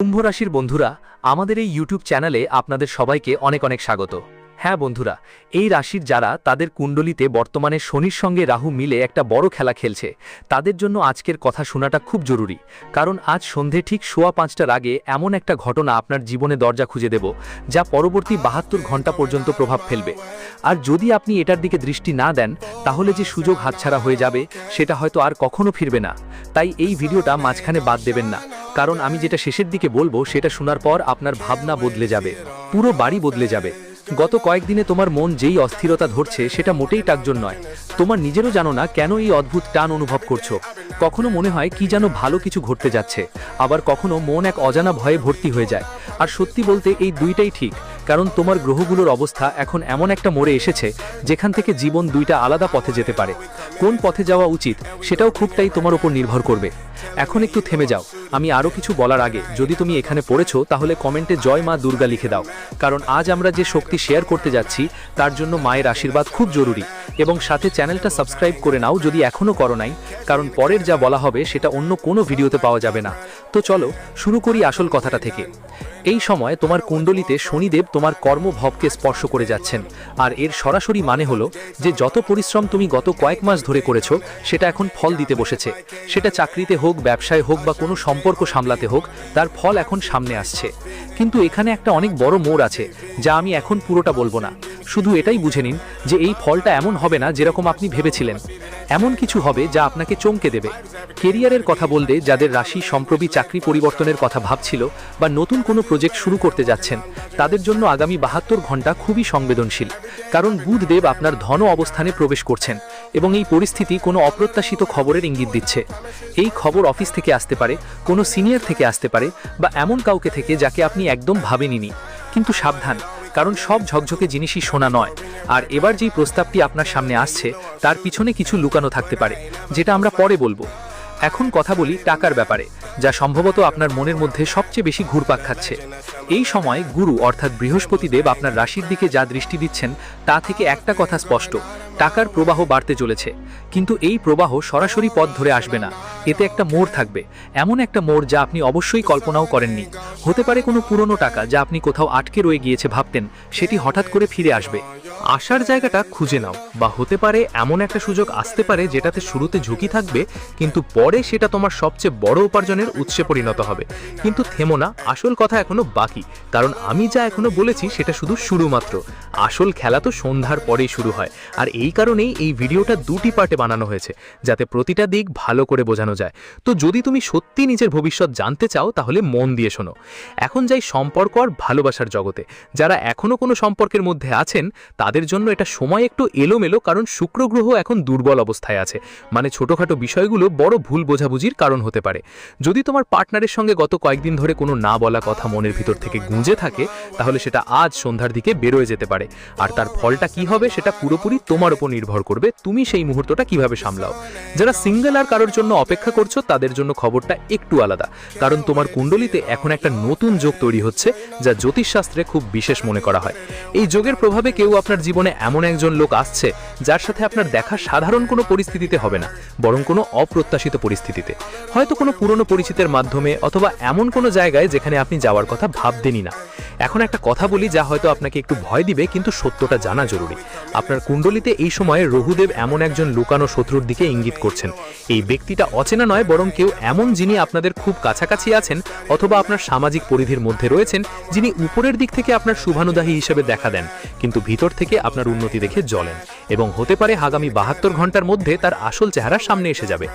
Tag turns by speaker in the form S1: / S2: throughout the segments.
S1: কুম্ভ রাশির বন্ধুরা, আমাদের এই ইউটিউব চ্যানেলে আপনাদের সবাইকে অনেক অনেক স্বাগত। হ্যাঁ বন্ধুরা, এই রাশির যারা তাদের কুণ্ডলিতে বর্তমানে শনির সঙ্গে রাহু মিলে একটা বড় খেলা খেলছে, তাদের জন্য আজকের কথা শোনাটা খুব জরুরি। কারণ আজ সন্ধে ঠিক 5:15টার আগে এমন একটা ঘটনা আপনার জীবনে দরজা খুঁজে দেব, যা পরবর্তী 72 ঘন্টা পর্যন্ত প্রভাব ফেলবে। আর যদি আপনি এটার দিকে দৃষ্টি না দেন, তাহলে যে সুযোগ হাতছাড়া হয়ে যাবে সেটা হয়তো আর কখনো ফিরবে না। তাই এই ভিডিওটা মাঝখানে বাদ দেবেন না, কারণ আমি যেটা শেষের দিকে বলবো সেটা শোনার পর আপনার ভাবনা বদলে যাবে, পুরো বাড়ি বদলে যাবে। গত কয়েকদিনে তোমার মন যেই অস্থিরতা ধরছে সেটা মোটেই টাকজন নয়। তোমার নিজেরও জানো না কেন এই অদ্ভুত টান অনুভব করছো। কখনো মনে হয় কি যেন ভালো কিছু ঘটতে যাচ্ছে, আবার কখনো মন এক অজানা ভয়ে ভর্তি হয়ে যায়। আর সত্যি বলতে এই দুইটাই ঠিক, কারণ তোমার গ্রহগুলোর অবস্থা এখন এমন একটা মোড়ে এসেছে যেখান থেকে জীবন দুইটা আলাদা পথে যেতে পারে। কোন পথে যাওয়া উচিত সেটাও খুবটাই তোমার উপর নির্ভর করবে। এখন একটু থেমে যাও, আমি আরও কিছু বলার আগে যদি তুমি এখানে পড়েছো তাহলে কমেন্টে জয় মা দুর্গা লিখে দাও, কারণ আজ আমরা যে শক্তি শেয়ার করতে যাচ্ছি তার জন্য মায়ের আশীর্বাদ খুব জরুরি। এবং সাথে চ্যানেলটা সাবস্ক্রাইব করে নাও যদি এখনও করো নাই, কারণ পরের যা বলা হবে সেটা অন্য কোনো ভিডিওতে পাওয়া যাবে না। তো চলো শুরু করি আসল কথাটা থেকে। এই সময় তোমার কুণ্ডলিতে শনিদেব তোমার কর্মভবকে স্পর্শ করে যাচ্ছেন, আর এর সরাসরি মানে হলো যে যত পরিশ্রম তুমি গত কয়েক মাস ধরে করেছো সেটা এখন ফল দিতে বসেছে। সেটা চাকরিতে হোক, ব্যবসায় হোক বা কোনো সম্পর্ক সামলাতে হোক, তার ফল এখন সামনে আসছে। কিন্তু এখানে একটা অনেক বড় মোড় আছে, যা আমি এখন পুরোটা বলবো না। শুধু এটাই বুঝে নিন যে এই ফলটা এমন হবে না যেরকম আপনি ভেবেছিলেন। এমন কিছু হবে যা আপনাকে চমকে দেবে। কেরিয়ারের কথা বলতে যাদের রাশি সম্প্রতি চাকরি পরিবর্তনের কথা ভাবছিল বা নতুন কোনো প্রজেক্ট শুরু করতে যাচ্ছেন, তাদের জন্য আগামী 72 ঘন্টা খুবই সংবেদনশীল। কারণ বুধদেব আপনার ধন অবস্থানে প্রবেশ করছেন এবং এই পরিস্থিতি কোনো অপ্রত্যাশিত খবরের ইঙ্গিত দিচ্ছে। এই খবর অফিস থেকে আসতে পারে, কোনো সিনিয়র থেকে আসতে পারে, বা এমন কাউকে থেকে যাকে আপনি একদম ভাবেননি। কিন্তু সাবধান, কারণ সব ঝকঝকে জিনিসই সোনা নয়। আর এবার যেই প্রস্তাবটি আপনার সামনে আসছে তার পিছনে কিছু লুকানো থাকতে পারে, যেটা আমরা পরে বলবো। এখন কথা বলি টাকার ব্যাপারে, যা সম্ভবত আপনার মনের মধ্যে সবচেয়ে বেশি ঘুরপাক খাচ্ছে। এই সময় গুরু অর্থাৎ বৃহস্পতিদেব আপনার রাশির দিকে যা দৃষ্টি দিচ্ছেন তা থেকে একটা কথা স্পষ্ট, টাকার প্রবাহ বাড়তে চলেছে। কিন্তু এই প্রবাহ সরাসরি পথ ধরে আসবে না, এতে একটা মোড় থাকবে। এমন একটা মোড় যা আপনি অবশ্যই কল্পনাও করেননি। হতে পারে কোনো পুরনো টাকা যা আপনি কোথাও আটকে রয়ে গিয়েছে ভাবতেন, সেটি হঠাৎ করে ফিরে আসবে।
S2: আসার জায়গাটা খুঁজে নাও, বা হতে পারে এমন একটা সুযোগ আসতে পারে যেটাতে শুরুতে ঝুঁকি থাকবে, কিন্তু পরে সেটা তোমার সবচেয়ে বড় উপার্জনের উৎসে পরিণত হবে। কিন্তু থেমো না, আসল কথা এখনো বাকি, কারণ আমি যা এখনো বলেছি সেটা শুধু শুরু মাত্র। আসল খেলা তো সন্ধ্যার পরেই শুরু হয়, আর এই কারণেই এই ভিডিওটা দুটি পার্টে বানানো হয়েছে, যাতে প্রতিটা দিক ভালো করে বোঝানো যায়। তো যদি তুমি সত্যি নিজের ভবিষ্যৎ জানতে চাও তাহলে মন দিয়ে শোনো। এখন যাই সম্পর্ক আর ভালোবাসার জগতে। যারা এখনো কোনো সম্পর্কের মধ্যে আছেন তাদের জন্য এটা সময় একটু এলোমেলো, কারণ শুক্র গ্রহ এখন দুর্বল অবস্থায় আছে। মানে ছোটখাটো বিষয়গুলো বড় ভুল বোঝাবুঝির কারণ হতে পারে। যদি তোমার পার্টনারের সঙ্গে গত কয়েকদিন ধরে কোনো না বলা কথা মনের ভিতর থেকে গুঁজে থাকে, তাহলে সেটা আজ সন্ধ্যার দিকে বেরোয় যেতে পারে। আর তার ফলটা কি হবে সেটা পুরোপুরি তোমার উপর নির্ভর করবে, তুমি সেই মুহূর্তটা কিভাবে সামলাও। যারা সিঙ্গেল আর কারোর জন্য অপেক্ষা করছো তাদের জন্য খবরটা একটু আলাদা, কারণ তোমার কুণ্ডলিতে এখন একটা নতুন যোগ তৈরি হচ্ছে, যা জ্যোতিষশাস্ত্রে খুব বিশেষ মনে করা হয়। এই যোগের প্রভাবে কেউ আপনার জীবনে এমন একজন লোক আসছে যার সাথে আপনার দেখা সাধারণ কোনো পরিস্থিতিতে হবে না, বরং কোনো অপ্রত্যাশিত পরিস্থিতিতে। হয়তো কোনো পুরনো পরিচিতের মাধ্যমে, অথবা এমন কোনো জায়গায় যেখানে আপনি যাওয়ার কথা ভাবতেনই না। এখন একটা কথা বলি যা হয়তো আপনাকে একটু ভয় দিবে, কিন্তু সত্যটা জানা জরুরি। আপনার কুণ্ডলিতে এই সময়ে রহুদেব এমন একজন লুকানো শত্রুর দিকে ইঙ্গিত করছেন। এই ব্যক্তিটা অচেনা নয়, বরং কেউ এমন যিনি আপনাদের খুব কাছাকাছি আছেন, অথবা আপনার সামাজিক পরিধির মধ্যে রয়েছেন, যিনি উপরের দিক থেকে আপনার শুভানুদায়ী হিসেবে দেখা দেন, কিন্তু ভিতর থেকে আপনার উন্নতি দেখে জ্বলেন। এবং হতে পারে আগামী 72 ঘন্টার মধ্যে তার আসল চেহারা সামনে এসে যাবে।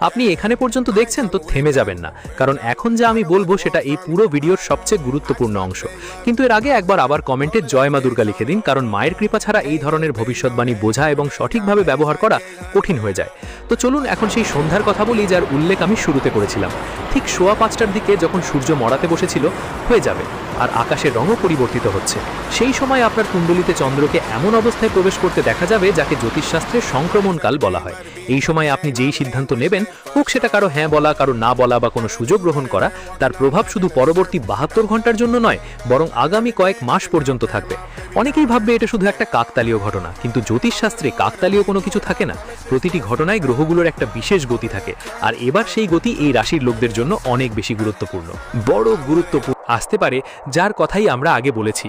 S2: আপনি এখানে পর্যন্ত দেখছেন তো থেমে যাবেন না, কারণ এখন যা আমি বলবো সেটা এই পুরো ভিডিওর সবচেয়ে গুরুত্বপূর্ণ অংশ। কিন্তু এর আগে একবার আবার কমেন্টে জয় মা দুর্গা লিখে দিন, কারণ মায়ের কৃপা ছাড়া এই ধরনের ভবিষ্যৎবাণী বোঝা এবং সঠিকভাবে ব্যবহার করা কঠিন হয়ে যায়। তো চলুন এখন সেই সন্ধ্যার কথা বলি যার উল্লেখ আমি শুরুতে করেছিলাম। ঠিক 5:15টার দিকে যখন সূর্য মরাতে বসেছিল, হয়ে যাবে আর আকাশের রঙও পরিবর্তিত হচ্ছে। সেই সময় আপনার কুণ্ডলিতে চন্দ্রকে এমন অবস্থায় প্রবেশ করতে দেখা যাবে যাকে জ্যোতিষশাস্ত্রে সংক্রমণকাল বলা হয়। এই সময় আপনি যেই সিদ্ধান্ত নেবেন, হোক সেটা কারো হ্যাঁ বলা, কারো না বলা বা কোনো সুযোগ গ্রহণ করা, তার প্রভাব শুধু পরবর্তী 72 ঘন্টার জন্য নয়, বরং আগামী কয়েক মাস পর্যন্ত থাকবে। অনেকেই ভাববে এটা শুধু একটা কাকতালীয় ঘটনা, কিন্তু জ্যোতিষশাস্ত্রে কাকতালীয় কোনো কিছু থাকে না। প্রতিটি ঘটনায় গ্রহগুলোর একটা বিশেষ গতি থাকে, আর এবার সেই গতি এই রাশির লোকদের জন্য অনেক বেশি গুরুত্বপূর্ণ, বড় গুরুত্বপূর্ণ আসতে পারে, যার কথাই আমরা আগে বলেছি।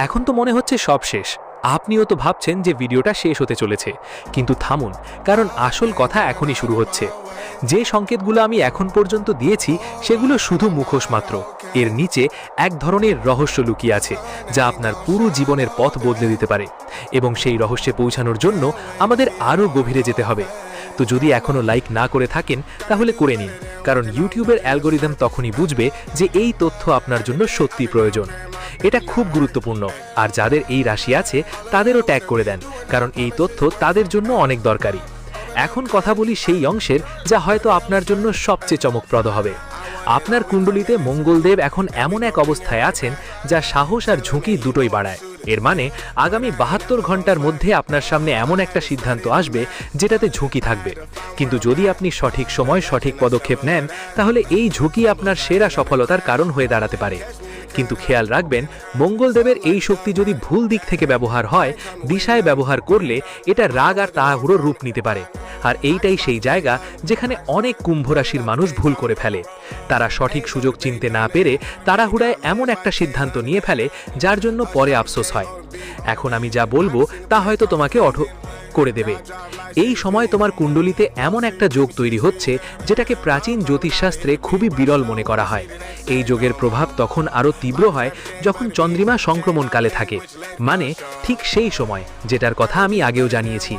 S2: এখন তো মনে হচ্ছে সব শেষ, আপনিও তো ভাবছেন যে ভিডিওটা শেষ হতে চলেছে, কিন্তু থামুন, কারণ আসল কথা এখনই শুরু হচ্ছে। যে সংকেতগুলো আমি এখন পর্যন্ত দিয়েছি সেগুলো শুধু মুখোশ মাত্র। এর নিচে এক ধরনের রহস্য লুকিয়ে আছে, যা আপনার পুরো জীবনের পথ বদলে দিতে পারে, এবং সেই রহস্যে পৌঁছানোর জন্য আমাদের আরও গভীরে যেতে হবে। তো যদি এখনও লাইক না করে থাকেন তাহলে করে নিন, কারণ ইউটিউবের অ্যালগোরিদম তখনই বুঝবে যে এই তথ্য আপনার জন্য সত্যি প্রয়োজন। এটা খুব গুরুত্বপূর্ণ, আর যাদের এই রাশি আছে তাদেরও ট্যাগ করে দেন, কারণ এই তথ্য তাদের জন্য অনেক দরকারি। এখন কথা বলি সেই অংশের যা হয়তো আপনার জন্য সবচেয়ে চমকপ্রদ হবে। আপনার কুণ্ডলিতে মঙ্গলদেব এখন এমন এক অবস্থায় আছেন যা সাহস আর ঝুঁকি দুটোই বাড়ায়। এর মানে আগামী 72 ঘন্টার মধ্যে আপনার সামনে এমন একটা সিদ্ধান্ত আসবে যেটাতে ঝুঁকি থাকবে, কিন্তু যদি আপনি সঠিক সময় সঠিক পদক্ষেপ নেন তাহলে এই ঝুঁকি আপনার সেরা সফলতার কারণ হয়ে দাঁড়াতে পারে। কিন্তু খেয়াল রাখবেন, মঙ্গলদেবের এই শক্তি যদি ভুল দিক থেকে ব্যবহার হয়, দিশায় ব্যবহার করলে এটা রাগ আর তাড়াহুড়োর রূপ নিতে পারে। আর এইটাই সেই জায়গা যেখানে অনেক কুম্ভ রাশির মানুষ ভুল করে ফেলে। তারা সঠিক সুযোগ চিনতে না পেরে তাড়াহুড়ায় এমন একটা সিদ্ধান্ত নিয়ে ফেলে যার জন্য পরে আফসোস হয়। এখন আমি যা বলবো তা হয়তো তোমাকে করে দেবে। এই সময় তোমার কুণ্ডলিতে এমন একটা যোগ তৈরি হচ্ছে যেটাকে প্রাচীন জ্যোতিষশাস্ত্রে খুবই বিরল মনে করা হয়। এই যোগের প্রভাব তখন আরও তীব্র হয় যখন চন্দ্রিমা সংক্রমণকালে থাকে, মানে ঠিক সেই সময় যেটার কথা আমি আগেও জানিয়েছি,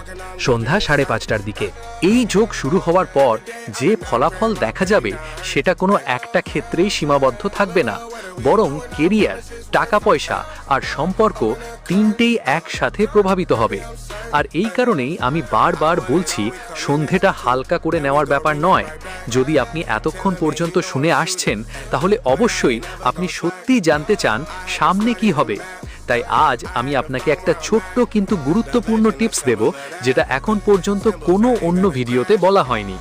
S2: সন্ধ্যা 5:30টার দিকে। এই যোগ শুরু হওয়ার পর যে ফলাফল দেখা যাবে সেটা কোনো একটা ক্ষেত্রেই সীমাবদ্ধ থাকবে না, বরং কেরিয়ার, টাকা পয়সা আর সম্পর্ক তিনটেই একসাথে প্রভাবিত হবে। আর এই কারণেই আমি বারবার বলছি, সন্ধেটা হালকা করে নেওয়ার ব্যাপার নয়। যদি আপনি এতক্ষণ পর্যন্ত শুনে আসছেন তাহলে অবশ্যই আপনি সত্যিই জানতে চান সামনে কি হবে। তাই আজ আমি আপনাকে একটা ছোট্ট কিন্তু গুরুত্বপূর্ণ টিপস দেব, যেটা এখন পর্যন্ত কোনো অন্য ভিডিওতে বলা হয়নি।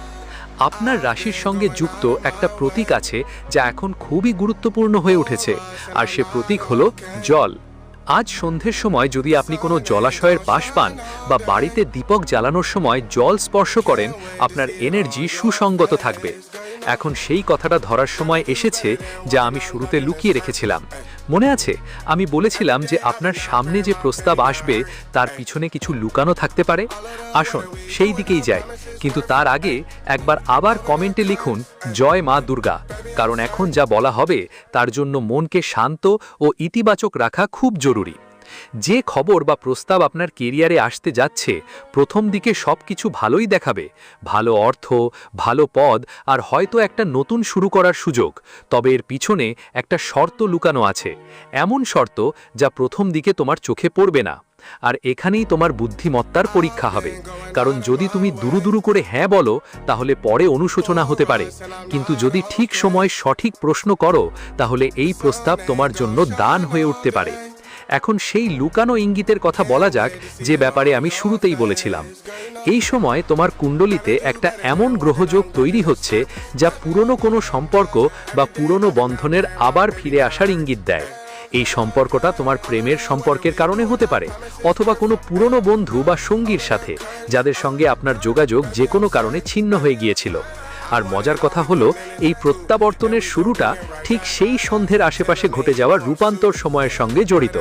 S2: আপনার রাশির সঙ্গে যুক্ত একটা প্রতীক আছে যা এখন খুবই গুরুত্বপূর্ণ হয়ে উঠেছে, আর সে প্রতীক হলো জল। আজ সন্ধ্যের সময় যদি আপনি কোনো জলাশয়ের পাশ পান বা বাড়িতে দীপক জ্বালানোর সময় জল স্পর্শ করেন, আপনার এনার্জি সুসংগত থাকবে। এখন সেই কথাটা ধরার সময় এসেছে যা আমি শুরুতে লুকিয়ে রেখেছিলাম। মনে আছে আমি বলেছিলাম যে আপনার সামনে যে প্রস্তাব আসবে তার পিছনে কিছু লুকানো থাকতে পারে? আসুন সেই দিকেই যাই, কিন্তু তার আগে একবার আবার কমেন্টে লিখুন জয় মা দুর্গা, কারণ এখন যা বলা হবে তার জন্য মনকে শান্ত ও ইতিবাচক রাখা খুব জরুরি। যে খবর বা প্রস্তাব আপনার কেরিয়ারে আসতে যাচ্ছে, প্রথম দিকে সবকিছু ভালোই দেখাবে, ভালো অর্থ, ভালো পদ আর হয়তো একটা নতুন শুরু করার সুযোগ। তবে এর পিছনে একটা শর্ত লুকানো আছে, এমন শর্ত যা প্রথম দিকে তোমার চোখে পড়বে না। আর এখানেই তোমার বুদ্ধিমত্তার পরীক্ষা হবে, কারণ যদি তুমি দুরু করে হ্যাঁ বলো তাহলে পরে অনুশোচনা হতে পারে, কিন্তু যদি ঠিক সময় সঠিক প্রশ্ন করো তাহলে এই প্রস্তাব তোমার জন্য দান হয়ে উঠতে পারে। এখন সেই লুকানো ইঙ্গিতের কথা বলা যাক যে ব্যাপারে আমি শুরুতেই বলেছিলাম। এই সময় তোমার কুণ্ডলিতে একটা এমন গ্রহযোগ তৈরি হচ্ছে যা পুরনো কোনো সম্পর্ক বা পুরনো বন্ধনের আবার ফিরে আসার ইঙ্গিত দেয়। এই সম্পর্কটা তোমার প্রেমের সম্পর্কের কারণে হতে পারে, অথবা কোনো পুরনো বন্ধু বা সঙ্গীর সাথে যাদের সঙ্গে আপনার যোগাযোগ যে কোনো কারণে ছিন্ন হয়ে গিয়েছিল। আর মজার কথা হলো, এই প্রত্যাবর্তনের শুরুটা ঠিক সেই সন্ধ্যের আশেপাশে ঘটে যাওয়া রূপান্তর সময়ের সঙ্গে জড়িত।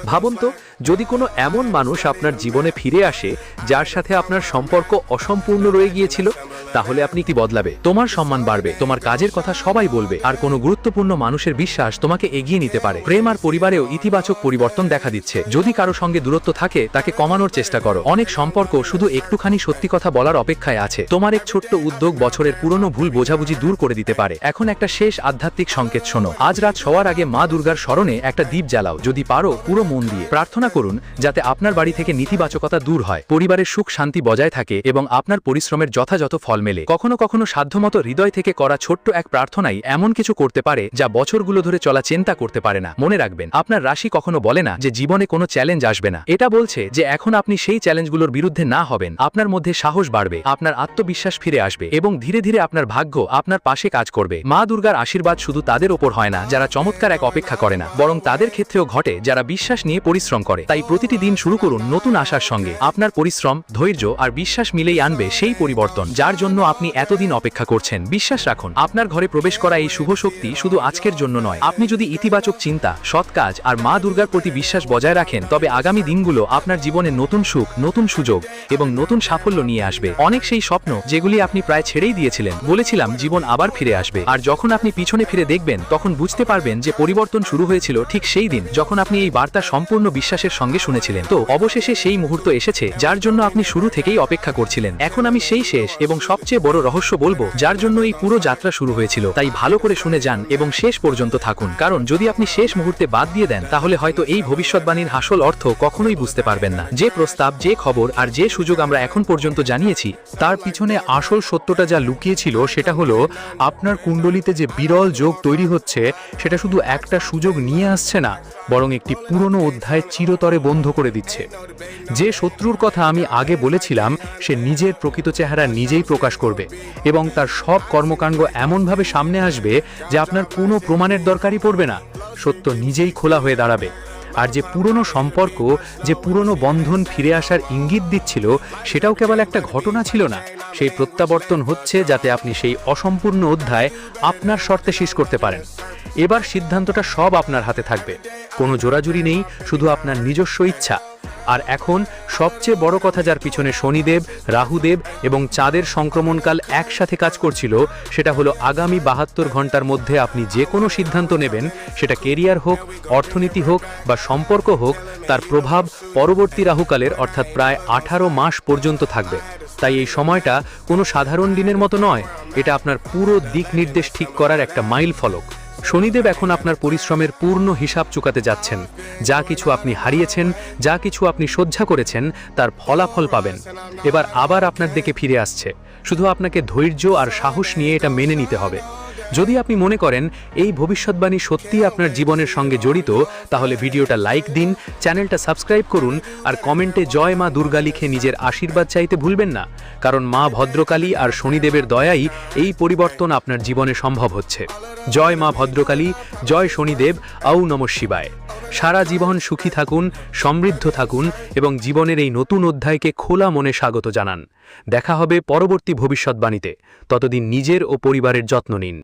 S2: ভাবুন তো, যদি কোনো এমন মানুষ আপনার জীবনে ফিরে আসে যার সাথে আপনার সম্পর্ক অসম্পূর্ণ রয়ে গিয়েছিল, তাহলে আপনি কি বদলাবে? তোমার সম্মান বাড়বে, তোমার কাজের কথা সবাই বলবে, আর কোনো গুরুত্বপূর্ণ মানুষের বিশ্বাস তোমাকে এগিয়ে নিতে পারে। প্রেম আর পরিবারেও ইতিবাচক পরিবর্তন দেখা দিচ্ছে। যদি কারো সঙ্গে দূরত্ব থাকে তাকে কমানোর চেষ্টা করো। অনেক সম্পর্ক শুধু একটুখানি সত্যি কথা বলার অপেক্ষায় আছে। তোমার এক ছোট্ট উদ্যোগ বছরের পুরনো ভুল বোঝাবুঝি দূর করে দিতে পারে। এখন একটা শেষ আধ্যাত্মিক সংকেত শোনো। আজ রাত শোয়ার আগে মা দুর্গার স্মরণে একটা দীপ জ্বালাও, যদি পারো পুরো মন দিয়ে। প্রার্থনা করুন যাতে আপনার বাড়ি থেকে নেতিবাচকতা দূর হয়, পরিবারের সুখ শান্তি বজায় থাকে এবং আপনার পরিশ্রমের যথাযথ ফল
S1: মেলে। কখনো কখনো সাধ্যমতো হৃদয় থেকে করা ছোট্ট এক প্রার্থনাই এমন কিছু করতে পারে যা বছরগুলো ধরে চলা চিন্তা করতে পারে না। মনে রাখবেন, আপনার রাশি কখনো বলে না যে জীবনে কোনো চ্যালেঞ্জ আসবে না। এটা বলছে যে এখন আপনি সেই চ্যালেঞ্জগুলোর বিরুদ্ধে না হবেন, আপনার মধ্যে সাহস বাড়বে, আপনার আত্মবিশ্বাস ফিরে আসবে এবং ধীরে ধীরে আপনার ভাগ্য আপনার পাশে কাজ করবে। মা দুর্গার আশীর্বাদ শুধু তাদের ওপর হয় না যারা চমৎকার এক অপেক্ষা করে না, বরং তাদের ক্ষেত্রেও ঘটে যারা বিশ্বাস নিয়ে পরিশ্রম করে। তাই প্রতিটি দিন শুরু করুন নতুন আশার সঙ্গে। আপনার পরিশ্রম, ধৈর্য আর বিশ্বাস মিলেই আনবে সেই পরিবর্তন যার জন্য আপনি এতদিন অপেক্ষা করছেন। বিশ্বাস রাখুন, আপনার ঘরে প্রবেশ করা এই শুভ শক্তি শুধু আজকের জন্য নয়। আপনি যদি ইতিবাচক চিন্তা, সৎ কাজ আর মা দুর্গার প্রতি বিশ্বাস বজায় রাখেন, তবে আগামী দিনগুলো আপনার জীবনে নতুন সুখ, নতুন সুযোগ এবং নতুন সাফল্য নিয়ে আসবে। অনেক সেই স্বপ্ন যেগুলি আপনি প্রায় ছেড়েই দিয়েছিলেন, বলেছিলাম জীবন আবার ফিরে আসবে, আর যখন আপনি পিছনে ফিরে দেখবেন তখন বুঝতে পারবেন যে পরিবর্তন শুরু হয়েছিল ঠিক সেই দিন যখন আপনি এই বার্তা সম্পূর্ণ বিশ্বাসের সঙ্গে শুনেছিলেন। তো অবশেষে সেই মুহূর্ত এসেছে যার জন্য আপনি শুরু থেকেই অপেক্ষা করছিলেন। এখন আমি সেই শেষ এবং সবচেয়ে বড় রহস্য বলবো যার জন্য এই পুরো যাত্রা শুরু হয়েছিল। তাই ভালো করে শুনে যান এবং শেষ পর্যন্ত থাকুন, কারণ যদি আপনি শেষ মুহূর্তে বাদ দিয়ে দেন তাহলে হয়তো এই ভবিষ্যৎবাণীর আসল অর্থ কখনোই বুঝতে পারবেন না। যে প্রস্তাব, যে খবর আর যে সুযোগ আমরা এখন পর্যন্ত জানিয়েছি, তার পিছনে আসল সত্যটা যা লুকিয়েছিল সেটা হলো আপনার কুণ্ডলিতে যে বিরল যোগ তৈরি হচ্ছে সেটা শুধু একটা সুযোগ নিয়ে আসছে না, বরং একটি পুরনো অধ্যায় চিরতরে বন্ধ করে দিচ্ছে। যে শত্রুর কথা আমি আগে বলেছিলাম সে নিজের প্রকৃত চেহারা নিজেই প্রকাশ করবে এবং তার সব কর্মকাণ্ড এমনভাবে সামনে আসবে যে আপনার কোনো প্রমাণের দরকারই পড়বে না। সত্য নিজেই খোলা হয়ে দাঁড়াবে। আর যে পুরনো সম্পর্ক, যে পুরনো বন্ধন ফিরে আসার ইঙ্গিত দিচ্ছিল, সেটাও কেবল একটা ঘটনা ছিল না, সেই প্রত্যাবর্তন হচ্ছে যাতে আপনি সেই অসম্পূর্ণ অধ্যায় আপনার শর্তে শেষ করতে পারেন। এবার সিদ্ধান্তটা সব আপনার হাতে থাকবে, কোনো জোরাজুরি নেই, শুধু আপনার নিজস্ব ইচ্ছা। আর এখন সবচেয়ে বড় কথা, যার পিছনে শনিদেব, রাহুদেব এবং চাঁদের সংক্রমণকাল একসাথে কাজ করছিল, সেটা হলো আগামী 72 ঘন্টার মধ্যে আপনি যে কোনো সিদ্ধান্ত নেবেন, সেটা কেরিয়ার হোক, অর্থনীতি হোক বা সম্পর্ক হোক, তার প্রভাব পরবর্তী রাহুকালের অর্থাৎ প্রায় 18 মাস পর্যন্ত থাকবে। তাই এই সময়টা কোনো সাধারণ দিনের মতো নয়, এটা আপনার পুরো দিক নির্দেশ ঠিক করার একটা মাইল ফলক। শনিদেব এখন আপনার পরিশ্রমের পূর্ণ হিসাব চুকাতে যাচ্ছেন। যা কিছু আপনি হারিয়েছেন, যা কিছু আপনি সহ্য করেছেন, তার ফলাফল পাবেন। এবার আবার আপনার দিকে ফিরে আসছে, শুধু আপনাকে ধৈর্য আর সাহস নিয়ে এটা মেনে নিতে হবে। যদি আপনি মনে করেন এই ভবিষ্যৎবাণী সত্যিই আপনার জীবনের সঙ্গে জড়িত, তাহলে ভিডিওটা লাইক দিন, চ্যানেলটা সাবস্ক্রাইব করুন আর কমেন্টে জয় মা দুর্গা লিখে নিজের আশীর্বাদ চাইতে ভুলবেন না, কারণ মা ভদ্রকালী আর শনিদেবের দয়াই এই পরিবর্তন আপনার জীবনে সম্ভব হচ্ছে। জয় মা ভদ্রকালী, জয় শনিদেব, আউ নমঃ শিবায়। সারা জীবন সুখী থাকুন, সমৃদ্ধ থাকুন এবং জীবনের এই নতুন অধ্যায়কে খোলা মনে স্বাগত জানান। দেখা হবে পরবর্তী ভবিষ্যৎবাণীতে। ততদিন নিজের ও পরিবারের যত্ন নিন।